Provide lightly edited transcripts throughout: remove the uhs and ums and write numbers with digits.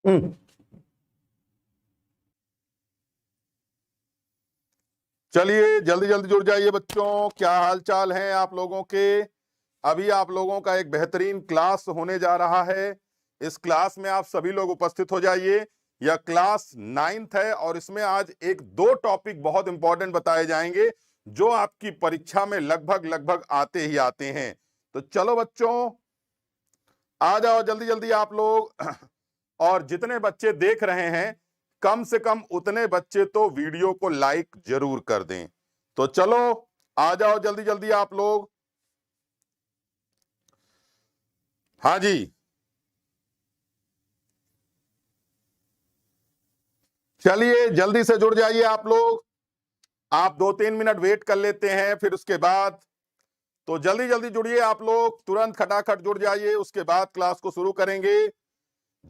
चलिए जल्दी जल्दी जुड़ जाइए बच्चों। क्या हाल चाल हैं आप लोगों के। अभी आप लोगों का एक बेहतरीन क्लास होने जा रहा है। इस क्लास में आप सभी लोग उपस्थित हो जाइए। यह क्लास 9th है और इसमें आज एक दो टॉपिक बहुत इंपॉर्टेंट बताए जाएंगे जो आपकी परीक्षा में लगभग लगभग आते ही आते हैं। तो चलो बच्चों आ जाओ जल्दी जल्दी आप लोग। और जितने बच्चे देख रहे हैं कम से कम उतने बच्चे तो वीडियो को लाइक जरूर कर दें। तो चलो आ जाओ जल्दी जल्दी आप लोग। हाँ जी चलिए जल्दी से जुड़ जाइए आप लोग। आप 2-3 मिनट वेट कर लेते हैं फिर उसके बाद। तो जल्दी जल्दी जुड़िए आप लोग, तुरंत खटाखट जुड़ जाइए, उसके बाद क्लास को शुरू करेंगे।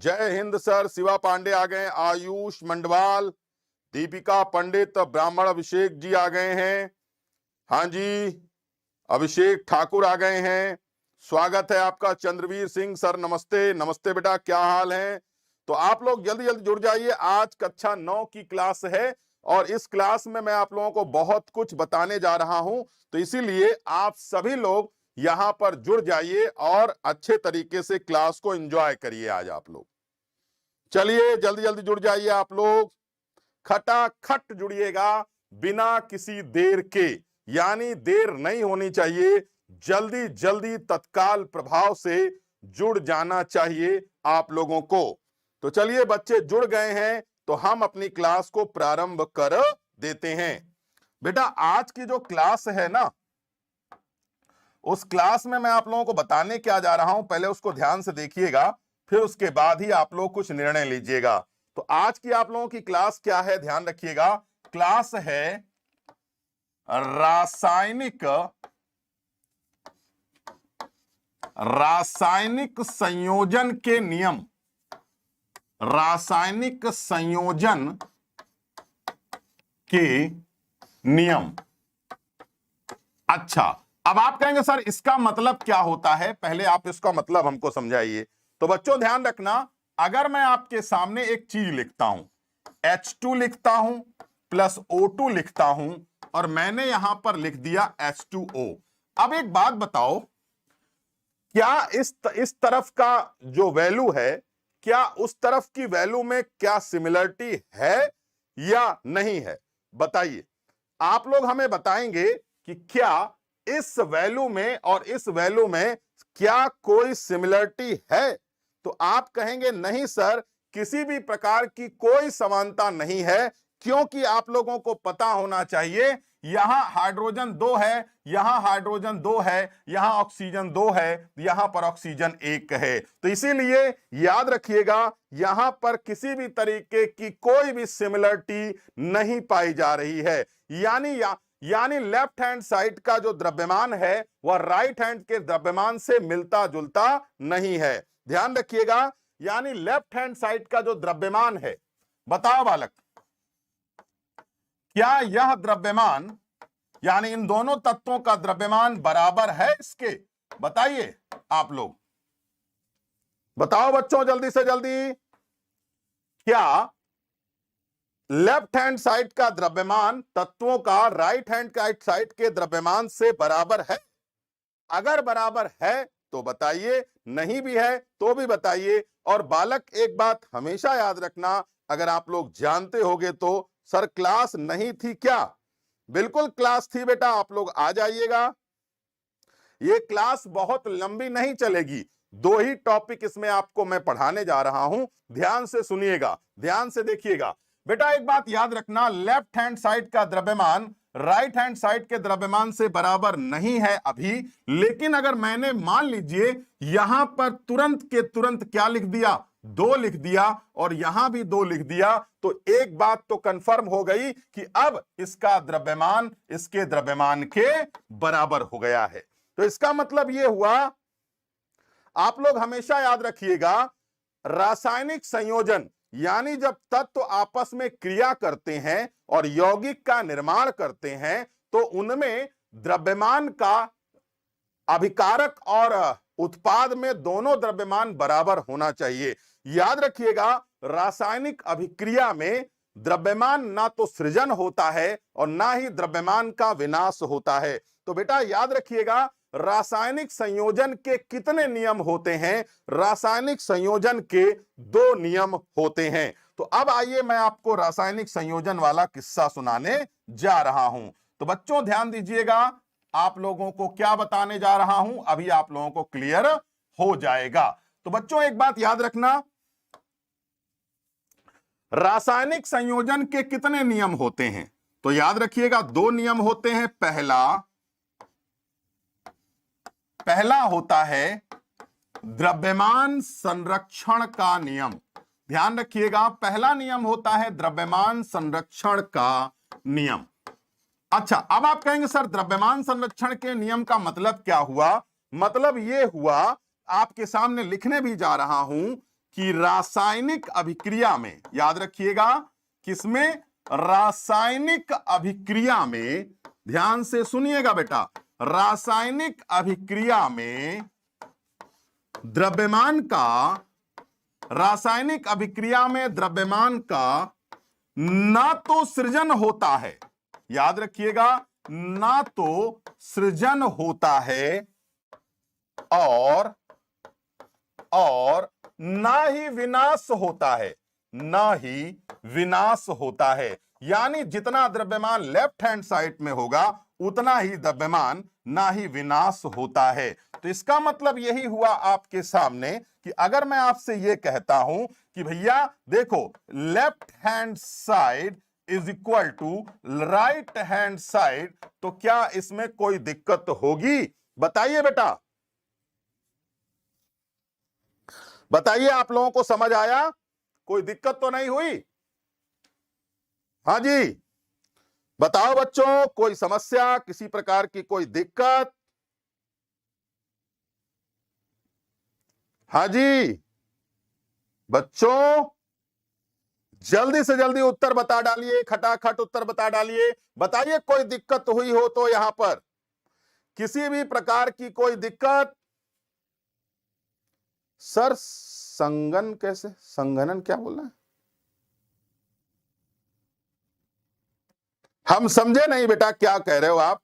जय हिंद सर, शिवा पांडे आ गए, आयुष मंडवाल, दीपिका पंडित, ब्राह्मण अभिषेक जी आ गए हैं। हाँ जी अभिषेक ठाकुर आ गए हैं, स्वागत है आपका। चंद्रवीर सिंह सर नमस्ते। नमस्ते बेटा, क्या हाल है। तो आप लोग जल्दी जल्दी जुड़ जाइए। आज कक्षा 9 की क्लास है और इस क्लास में मैं आप लोगों को बहुत कुछ बताने जा रहा हूं, तो इसीलिए आप सभी लोग यहां पर जुड़ जाइए और अच्छे तरीके से क्लास को एंजॉय करिए आज आप लोग। चलिए जल्दी जल्दी जुड़ जाइए आप लोग, खटाखट जुड़िएगा बिना किसी देर के, यानी देर नहीं होनी चाहिए, जल्दी जल्दी तत्काल प्रभाव से जुड़ जाना चाहिए आप लोगों को। तो चलिए बच्चे जुड़ गए हैं तो हम अपनी क्लास को प्रारंभ कर देते हैं। बेटा आज की जो क्लास है ना, उस क्लास में मैं आप लोगों को बताने क्या जा रहा हूं, पहले उसको ध्यान से देखिएगा, फिर उसके बाद ही आप लोग कुछ निर्णय लीजिएगा। तो आज की आप लोगों की क्लास क्या है, ध्यान रखिएगा। क्लास है रासायनिक संयोजन के नियम। रासायनिक संयोजन के नियम। अच्छा, अब आप कहेंगे सर इसका मतलब क्या होता है, पहले आप इसका मतलब हमको समझाइए। तो बच्चों ध्यान रखना, अगर मैं आपके सामने एक चीज लिखता हूं, H2 लिखता हूं प्लस O2 लिखता हूं और मैंने यहां पर लिख दिया H2O। अब एक बात बताओ, क्या इस तरफ का जो वैल्यू है, क्या उस तरफ की वैल्यू में क्या सिमिलरिटी है या नहीं है, बताइए। आप लोग हमें बताएंगे कि क्या इस वैल्यू में और इस वैल्यू में क्या कोई सिमिलरिटी है। तो आप कहेंगे नहीं सर, किसी भी प्रकार की कोई समानता नहीं है, क्योंकि आप लोगों को पता होना चाहिए यहां हाइड्रोजन 2 है, यहां हाइड्रोजन 2 है, यहां ऑक्सीजन 2 है, यहां पर ऑक्सीजन 1 है। तो इसीलिए याद रखिएगा यहां पर किसी भी तरीके की कोई भी सिमिलरिटी नहीं पाई जा रही है। यानी लेफ्ट हैंड साइड का जो द्रव्यमान है वह राइट हैंड के द्रव्यमान से मिलता जुलता नहीं है। ध्यान रखिएगा, यानी लेफ्ट हैंड साइड का जो द्रव्यमान है, बताओ बालक, क्या यह द्रव्यमान यानी इन दोनों तत्वों का द्रव्यमान बराबर है इसके, बताइए आप लोग, बताओ बच्चों जल्दी से जल्दी। क्या लेफ्ट हैंड साइड का द्रव्यमान तत्वों का राइट हैंड साइड के द्रव्यमान से बराबर है? अगर बराबर है तो बताइए, नहीं भी है तो भी बताइए। और बालक एक बात हमेशा याद रखना, अगर आप लोग जानते होगे तो सर क्लास नहीं थी क्या, बिल्कुल क्लास थी बेटा, आप लोग आ जाइएगा। ये क्लास बहुत लंबी नहीं चलेगी, 2 ही टॉपिक इसमें आपको मैं पढ़ाने जा रहा हूं, ध्यान से सुनिएगा, ध्यान से देखिएगा। बेटा एक बात याद रखना, लेफ्ट हैंड साइड का द्रव्यमान राइट हैंड साइड के द्रव्यमान से बराबर नहीं है अभी, लेकिन अगर मैंने मान लीजिए यहां पर तुरंत के तुरंत क्या लिख दिया, 2 लिख दिया और यहां भी 2 लिख दिया, तो एक बात तो कंफर्म हो गई कि अब इसका द्रव्यमान इसके द्रव्यमान के बराबर हो गया है। तो इसका मतलब यह हुआ, आप लोग हमेशा याद रखिएगा, रासायनिक संयोजन यानी जब तत्व आपस में क्रिया करते हैं और यौगिक का निर्माण करते हैं तो उनमें द्रव्यमान का अभिकारक और उत्पाद में दोनों द्रव्यमान बराबर होना चाहिए। याद रखिएगा रासायनिक अभिक्रिया में द्रव्यमान ना तो सृजन होता है और ना ही द्रव्यमान का विनाश होता है। तो बेटा याद रखिएगा, रासायनिक संयोजन के कितने नियम होते हैं? रासायनिक संयोजन के 2 नियम होते हैं। तो अब आइए मैं आपको रासायनिक संयोजन वाला किस्सा सुनाने जा रहा हूं। तो बच्चों ध्यान दीजिएगा, आप लोगों को क्या बताने जा रहा हूं अभी आप लोगों को क्लियर हो जाएगा। तो बच्चों एक बात याद रखना, रासायनिक संयोजन के कितने नियम होते हैं? तो याद रखिएगा 2 नियम होते हैं। पहला होता है द्रव्यमान संरक्षण का नियम। ध्यान रखिएगा, पहला नियम होता है द्रव्यमान संरक्षण का नियम। अच्छा, अब आप कहेंगे सर द्रव्यमान संरक्षण के नियम का मतलब क्या हुआ? मतलब यह हुआ, आपके सामने लिखने भी जा रहा हूं कि रासायनिक अभिक्रिया में, याद रखिएगा किसमें? रासायनिक अभिक्रिया में, ध्यान से सुनिएगा बेटा, रासायनिक अभिक्रिया में द्रव्यमान का ना तो सृजन होता है, याद रखिएगा, ना तो सृजन होता है और ना ही विनाश होता है, ना ही विनाश होता है। यानी जितना द्रव्यमान लेफ्ट हैंड साइड में होगा उतना ही द्रव्यमान ना ही विनाश होता है। तो इसका मतलब यही हुआ आपके सामने कि अगर मैं आपसे यह कहता हूं कि भैया देखो, left hand side is equal to right hand side, तो क्या इसमें कोई दिक्कत होगी? बताइए बेटा, बताइए, आप लोगों को समझ आया? कोई दिक्कत तो नहीं हुई? हाँ जी, बताओ बच्चों, कोई समस्या, किसी प्रकार की कोई दिक्कत? हाँ जी बच्चों, जल्दी से जल्दी उत्तर बता डालिए, खटाखट उत्तर बता डालिए। बताइए कोई दिक्कत हुई हो तो, यहां पर किसी भी प्रकार की कोई दिक्कत? सर संगन कैसे? संगनन क्या बोल रहे हैं? हम समझे नहीं बेटा, क्या कह रहे हो आप?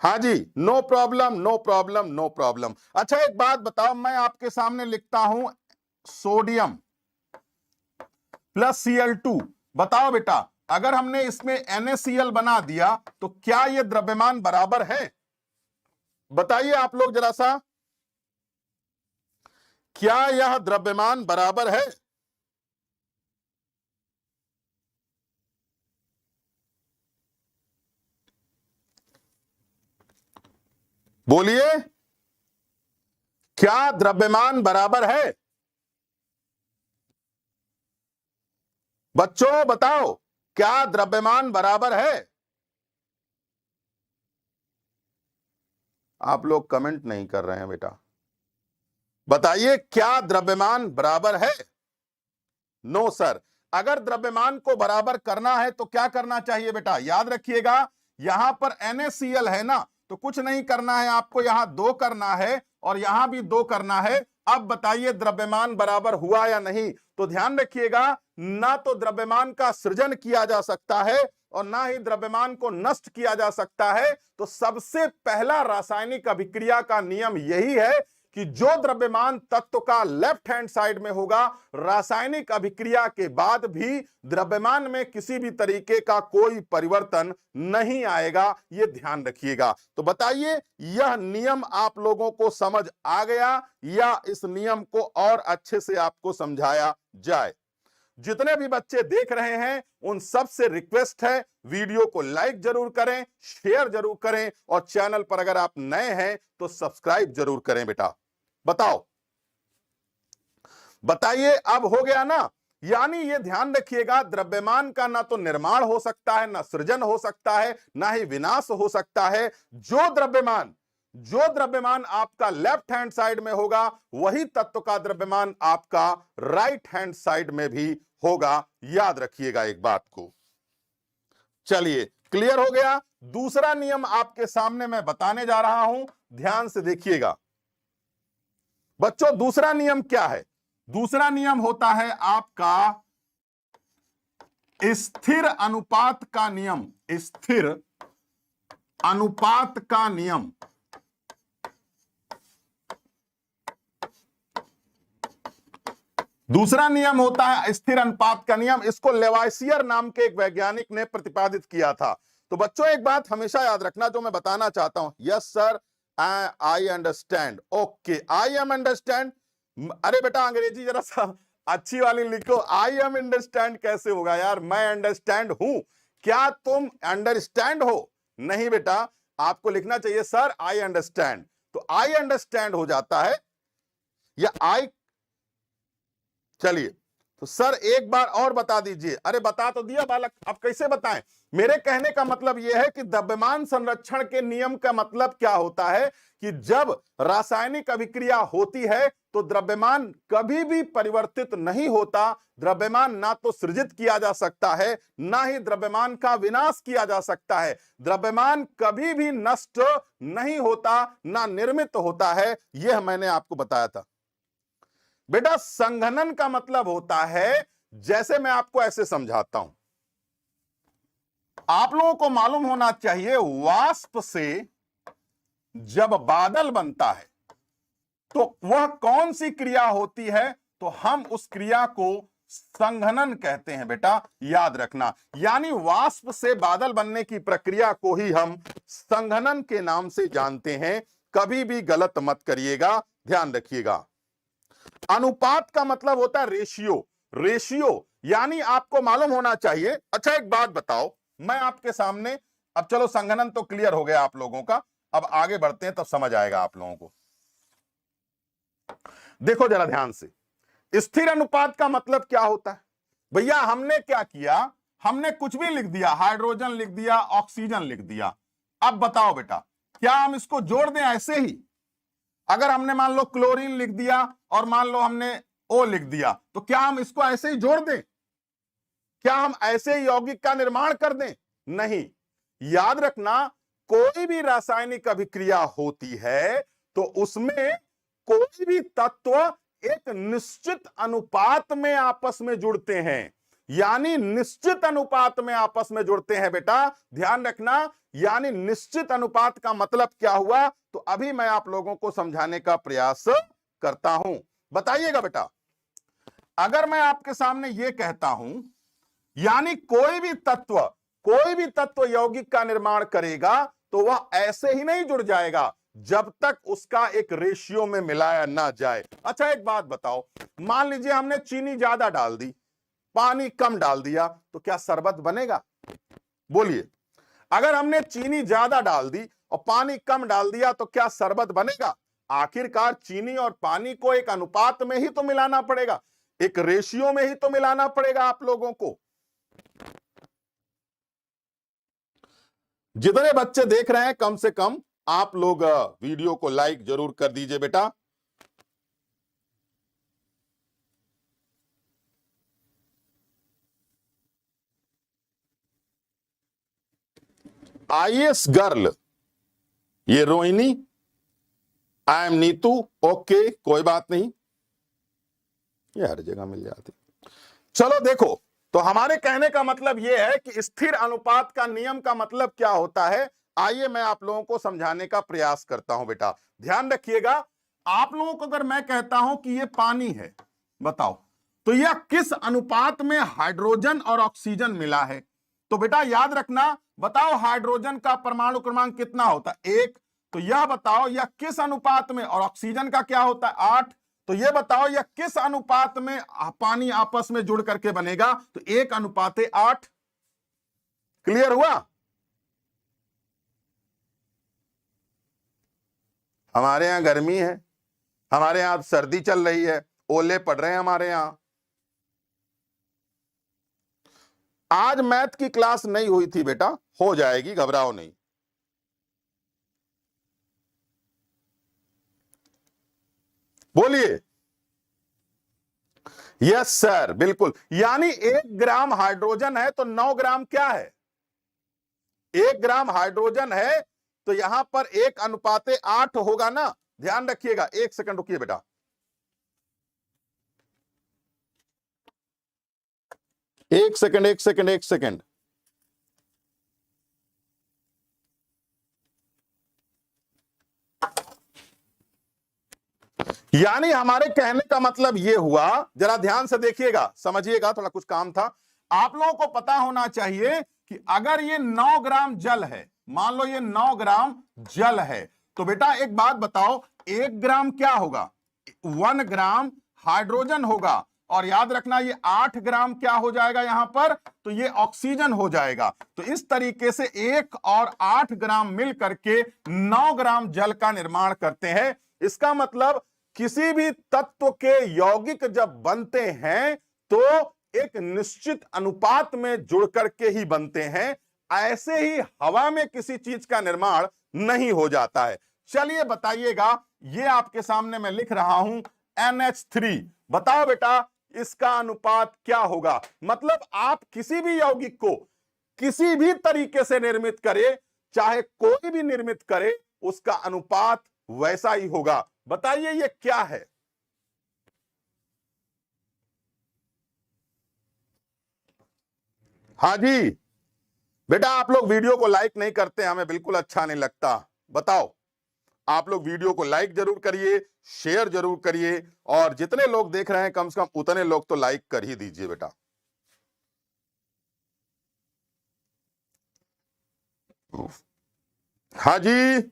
हाँ जी, no problem no problem no problem. अच्छा एक बात बताओ, मैं आपके सामने लिखता हूं सोडियम प्लस Cl2। बताओ बेटा, अगर हमने इसमें NaCl बना दिया तो क्या यह द्रव्यमान बराबर है? बताइए आप लोग जरा सा, क्या यह द्रव्यमान बराबर है? बोलिए, क्या द्रव्यमान बराबर है? बच्चों बताओ, क्या द्रव्यमान बराबर है? आप लोग कमेंट नहीं कर रहे हैं बेटा। बताइए, क्या द्रव्यमान बराबर है? No sir. अगर द्रव्यमान को बराबर करना है तो क्या करना चाहिए बेटा? याद रखिएगा, यहां पर NaCl है ना, तो कुछ नहीं करना है आपको, यहां 2 करना है और यहां भी 2 करना है। अब बताइए द्रव्यमान बराबर हुआ या नहीं? तो ध्यान रखिएगा, ना तो द्रव्यमान का सृजन किया जा सकता है और ना ही द्रव्यमान को नष्ट किया जा सकता है। तो सबसे पहला रासायनिक अभिक्रिया का नियम यही है कि जो द्रव्यमान तत्व का लेफ्ट हैंड साइड में होगा, रासायनिक अभिक्रिया के बाद भी द्रव्यमान में किसी भी तरीके का कोई परिवर्तन नहीं आएगा। यह ध्यान रखिएगा। तो बताइए, यह नियम आप लोगों को समझ आ गया या इस नियम को और अच्छे से आपको समझाया जाए? जितने भी बच्चे देख रहे हैं उन सब से रिक्वेस्ट है, वीडियो को लाइक जरूर करें, शेयर जरूर करें और चैनल पर अगर आप नए हैं तो सब्सक्राइब जरूर करें बेटा। बताओ, बताइए, अब हो गया ना? यानी ये ध्यान रखिएगा, द्रव्यमान का ना तो निर्माण हो सकता है, ना सृजन हो सकता है, ना ही विनाश हो सकता है। जो द्रव्यमान आपका लेफ्ट हैंड साइड में होगा, वही तत्व का द्रव्यमान आपका राइट हैंड साइड में भी होगा। याद रखिएगा एक बात को। चलिए, क्लियर हो गया? दूसरा नियम आपके सामने मैं बताने जा रहा हूं, ध्यान से देखिएगा बच्चों। दूसरा नियम क्या है? दूसरा नियम होता है आपका स्थिर अनुपात का नियम, स्थिर अनुपात का नियम। दूसरा नियम होता है स्थिर अनुपात का नियम। इसको लेवाइसियर नाम के एक वैज्ञानिक ने प्रतिपादित किया था। तो बच्चों एक बात हमेशा याद रखना जो मैं बताना चाहता हूं, yes sir I understand, okay I am understand. अरे बेटा अंग्रेजी जरा सा अच्छी वाली लिखो, आई एम अंडरस्टैंड कैसे होगा यार, मैं अंडरस्टैंड हूं, क्या तुम अंडरस्टैंड हो? नहीं बेटा, आपको लिखना चाहिए सर आई अंडरस्टैंड। तो आई अंडरस्टैंड हो जाता है या आई, चलिए तो सर एक बार और बता दीजिए। अरे बता तो दिया बालक, अब कैसे बताएं? मेरे कहने का मतलब यह है कि द्रव्यमान संरक्षण के नियम का मतलब क्या होता है कि जब रासायनिक अभिक्रिया होती है तो द्रव्यमान कभी भी परिवर्तित नहीं होता। द्रव्यमान ना तो सृजित किया जा सकता है, ना ही द्रव्यमान का विनाश किया जा सकता है। द्रव्यमान कभी भी नष्ट नहीं होता, ना निर्मित होता है। यह मैंने आपको बताया था बेटा। संघनन का मतलब होता है, जैसे मैं आपको ऐसे समझाता हूं, आप लोगों को मालूम होना चाहिए वाष्प से जब बादल बनता है तो वह कौन सी क्रिया होती है? तो हम उस क्रिया को संघनन कहते हैं बेटा, याद रखना। यानी वाष्प से बादल बनने की प्रक्रिया को ही हम संघनन के नाम से जानते हैं। कभी भी गलत मत करिएगा, ध्यान रखिएगा। अनुपात का मतलब होता है रेशियो। रेशियो यानी आपको मालूम होना चाहिए। अच्छा एक बात बताओ, मैं आपके सामने, अब चलो संघनन तो क्लियर हो गया आप लोगों का, अब आगे बढ़ते हैं तब समझ आएगा आप लोगों को। देखो जरा ध्यान से, स्थिर अनुपात का मतलब क्या होता है? भैया हमने क्या किया, हमने कुछ भी लिख दिया, हाइड्रोजन लिख दिया, ऑक्सीजन लिख दिया। अब बताओ बेटा, क्या हम इसको जोड़ दें ऐसे ही? अगर हमने मान लो क्लोरीन लिख दिया और मान लो हमने ओ लिख दिया, तो क्या हम इसको ऐसे ही जोड़ दें? क्या हम ऐसे ही यौगिक का निर्माण कर दें? नहीं। याद रखना, कोई भी रासायनिक अभिक्रिया होती है तो उसमें कोई भी तत्व एक निश्चित अनुपात में आपस में जुड़ते हैं। यानी निश्चित अनुपात में आपस में जुड़ते हैं बेटा, ध्यान रखना। यानी निश्चित अनुपात का मतलब क्या हुआ, तो अभी मैं आप लोगों को समझाने का प्रयास करता हूं। बताइएगा बेटा, अगर मैं आपके सामने यह कहता हूं, यानी कोई भी तत्व यौगिक का निर्माण करेगा तो वह ऐसे ही नहीं जुड़ जाएगा जब तक उसका एक रेशियो में मिलाया ना जाए। अच्छा एक बात बताओ, मान लीजिए हमने चीनी ज्यादा डाल दी, पानी कम डाल दिया, तो क्या शरबत बनेगा? बोलिए, अगर हमने चीनी ज्यादा डाल दी और पानी कम डाल दिया तो क्या शरबत बनेगा? आखिरकार चीनी और पानी को एक अनुपात में ही तो मिलाना पड़ेगा, एक रेशियो में ही तो मिलाना पड़ेगा आप लोगों को। जितने बच्चे देख रहे हैं कम से कम आप लोग वीडियो को लाइक जरूर कर दीजिए बेटा। आईएएस गर्ल, ये Rohini, I am Neetu, okay कोई बात नहीं, ये हर जगह मिल जाती। चलो देखो, तो हमारे कहने का मतलब यह है कि स्थिर अनुपात का नियम का मतलब क्या होता है, आइए मैं आप लोगों को समझाने का प्रयास करता हूं बेटा। ध्यान रखिएगा, आप लोगों को अगर मैं कहता हूं कि यह पानी है, बताओ तो यह किस अनुपात में हाइड्रोजन और ऑक्सीजन मिला है? तो बेटा याद रखना, बताओ हाइड्रोजन का परमाणु क्रमांक कितना होता है? 1। तो यह बताओ यह किस अनुपात में, और ऑक्सीजन का क्या होता है? 8। तो यह बताओ यह किस अनुपात में पानी आपस में जुड़ करके बनेगा? तो 1:8। क्लियर हुआ? हमारे यहां गर्मी है, हमारे यहां सर्दी चल रही है, ओले पड़ रहे हैं हमारे यहां। आज मैथ की क्लास नहीं हुई थी बेटा, हो जाएगी, घबराओ नहीं। बोलिए। यस सर, बिल्कुल। यानी 1 ग्राम हाइड्रोजन है तो 9 ग्राम क्या है? 1 ग्राम हाइड्रोजन है तो यहां पर 1:8 होगा ना। ध्यान रखिएगा, 1 सेकंड रुकिए बेटा। एक सेकंड एक सेकंड एक सेकंड। यानी हमारे कहने का मतलब यह हुआ, जरा ध्यान से देखिएगा, समझिएगा, थोड़ा कुछ काम था। आप लोगों को पता होना चाहिए कि अगर ये 9 ग्राम जल है, मान लो ये 9 ग्राम जल है, तो बेटा एक बात बताओ, 1 ग्राम क्या होगा? 1 ग्राम हाइड्रोजन होगा। और याद रखना ये 8 ग्राम क्या हो जाएगा यहां पर? तो ये ऑक्सीजन हो जाएगा। तो इस तरीके से 1 और 8 ग्राम मिल करके 9 ग्राम जल का निर्माण करते हैं। इसका मतलब किसी भी तत्व के यौगिक जब बनते हैं तो एक निश्चित अनुपात में जुड़ करके ही बनते हैं। ऐसे ही हवा में किसी चीज का निर्माण नहीं हो जाता है। चलिए बताइएगा, ये आपके सामने मैं लिख रहा हूं NH3। बताओ बेटा इसका अनुपात क्या होगा? मतलब आप किसी भी यौगिक को किसी भी तरीके से निर्मित करे, चाहे कोई भी निर्मित करे, उसका अनुपात वैसा ही होगा। बताइए ये क्या है? हाँ जी बेटा, आप लोग वीडियो को लाइक नहीं करते, हमें बिल्कुल अच्छा नहीं लगता। बताओ, आप लोग वीडियो को लाइक जरूर करिए, शेयर जरूर करिए, और जितने लोग देख रहे हैं कम से कम उतने लोग तो लाइक कर ही दीजिए बेटा। हाँ जी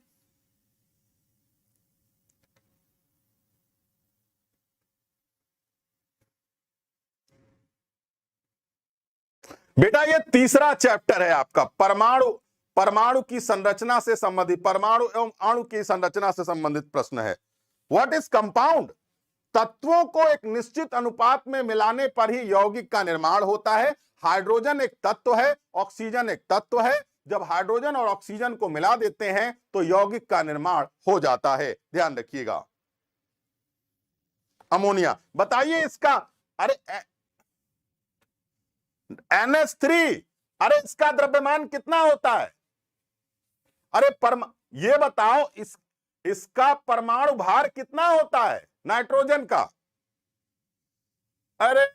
बेटा, ये तीसरा चैप्टर है आपका, परमाणु। परमाणु की संरचना से संबंधित, परमाणु एवं अणु की संरचना से संबंधित प्रश्न है। What is compound? तत्वों को एक निश्चित अनुपात में मिलाने पर ही यौगिक का निर्माण होता है। हाइड्रोजन एक तत्व है, ऑक्सीजन एक तत्व है। जब हाइड्रोजन और ऑक्सीजन को मिला देते हैं तो यौगिक का निर्माण हो जाता है। ध्यान रखिएगा। अमोनिया, बताइए इसका, अरे NH3, अरे इसका द्रव्यमान कितना होता है? अरे ये बताओ, इसका परमाणु भार कितना होता है नाइट्रोजन का? अरे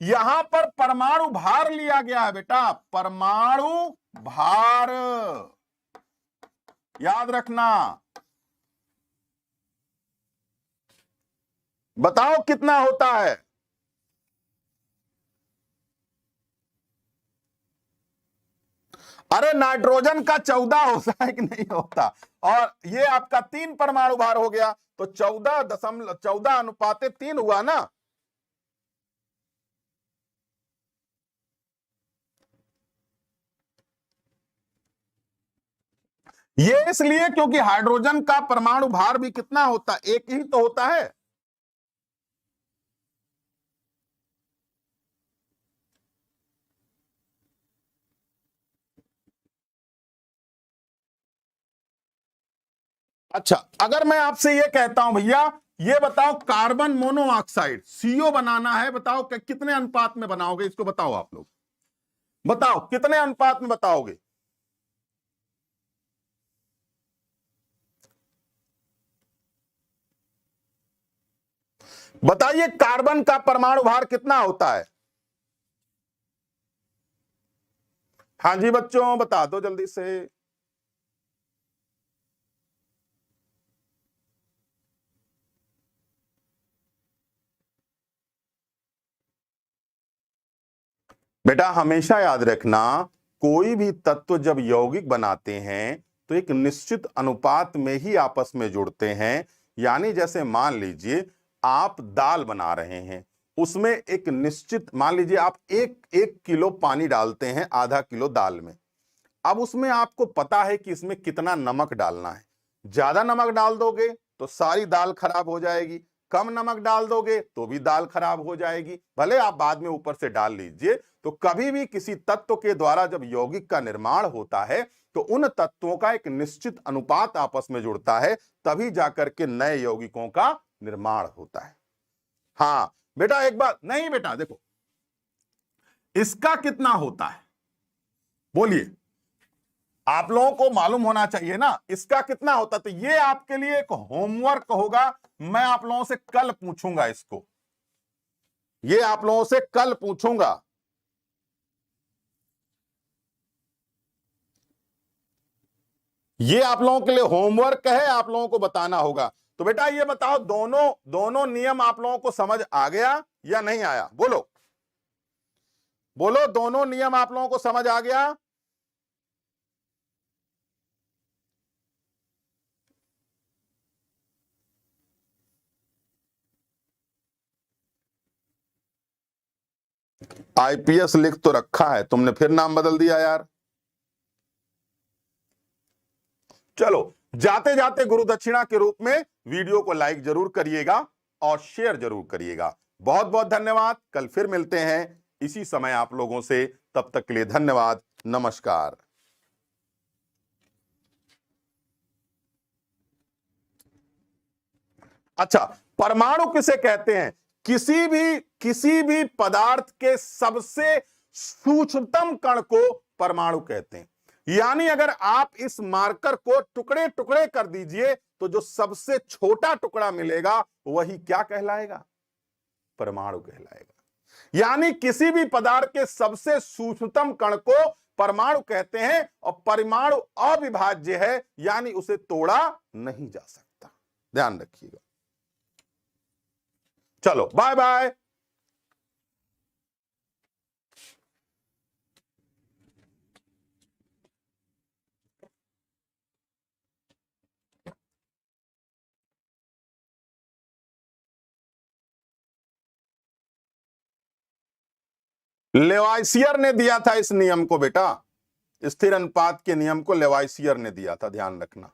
यहां पर परमाणु भार लिया गया है बेटा, परमाणु भार, याद रखना। बताओ कितना होता है? अरे नाइट्रोजन का 14 होता है कि नहीं होता? और ये आपका 3 परमाणु भार हो गया, तो 14.14:3 हुआ ना। ये इसलिए क्योंकि हाइड्रोजन का परमाणु भार भी कितना होता है? एक ही तो होता है। अच्छा, अगर मैं आपसे ये कहता हूं भैया, ये बताओ कार्बन मोनोऑक्साइड CO बनाना है, बताओ कितने अनुपात में बनाओगे? इसको बताओ, आप लोग बताओ कितने अनुपात में बताओगे? बताइए कार्बन का परमाणु भार कितना होता है? हाँ जी बच्चों, बता दो जल्दी से। बेटा हमेशा याद रखना, कोई भी तत्व जब यौगिक बनाते हैं तो एक निश्चित अनुपात में ही आपस में जुड़ते हैं। यानी जैसे मान लीजिए आप दाल बना रहे हैं, उसमें एक निश्चित, मान लीजिए आप एक किलो पानी डालते हैं आधा किलो दाल में। अब उसमें आपको पता है कि इसमें कितना नमक डालना है। ज्यादा नमक डाल दोगे तो सारी दाल खराब हो जाएगी, कम नमक डाल दोगे तो भी दाल खराब हो जाएगी, भले आप बाद में ऊपर से डाल लीजिए। तो कभी भी किसी तत्व के द्वारा जब यौगिक का निर्माण होता है तो उन तत्वों का एक निश्चित अनुपात आपस में जुड़ता है, तभी जाकर के नए यौगिकों का निर्माण होता है। हाँ बेटा एक बात, नहीं बेटा देखो, इसका कितना होता है बोलिए, आप लोगों को मालूम होना चाहिए ना, इसका कितना होता। तो ये आपके लिए एक होमवर्क होगा, मैं आप लोगों से कल पूछूंगा इसको, ये आप लोगों से कल पूछूंगा। ये आप लोगों के लिए होमवर्क है, आप लोगों को बताना होगा। तो बेटा ये बताओ, दोनों नियम आप लोगों को समझ आ गया या नहीं आया? बोलो बोलो, दोनों नियम आप लोगों को समझ आ गया? आईपीएस लिख तो रखा है तुमने, फिर नाम बदल दिया यार। चलो, जाते जाते गुरु दक्षिणा के रूप में वीडियो को लाइक जरूर करिएगा और शेयर जरूर करिएगा। बहुत बहुत धन्यवाद। कल फिर मिलते हैं इसी समय आप लोगों से। तब तक के लिए धन्यवाद। नमस्कार। अच्छा, परमाणु किसे कहते हैं? किसी भी पदार्थ के सबसे सूक्ष्मतम कण को परमाणु कहते हैं। यानी अगर आप इस मार्कर को टुकड़े टुकड़े कर दीजिए तो जो सबसे छोटा टुकड़ा मिलेगा वही क्या कहलाएगा? परमाणु कहलाएगा। यानी किसी भी पदार्थ के सबसे सूक्ष्मतम कण को परमाणु कहते हैं और परमाणु अविभाज्य है, यानी उसे तोड़ा नहीं जा सकता। ध्यान रखिएगा। चलो, बाय बाय। लेवाइसियर ने दिया था इस नियम को बेटा, स्थिर अनुपात के नियम को लेवाइसियर ने दिया था, ध्यान रखना।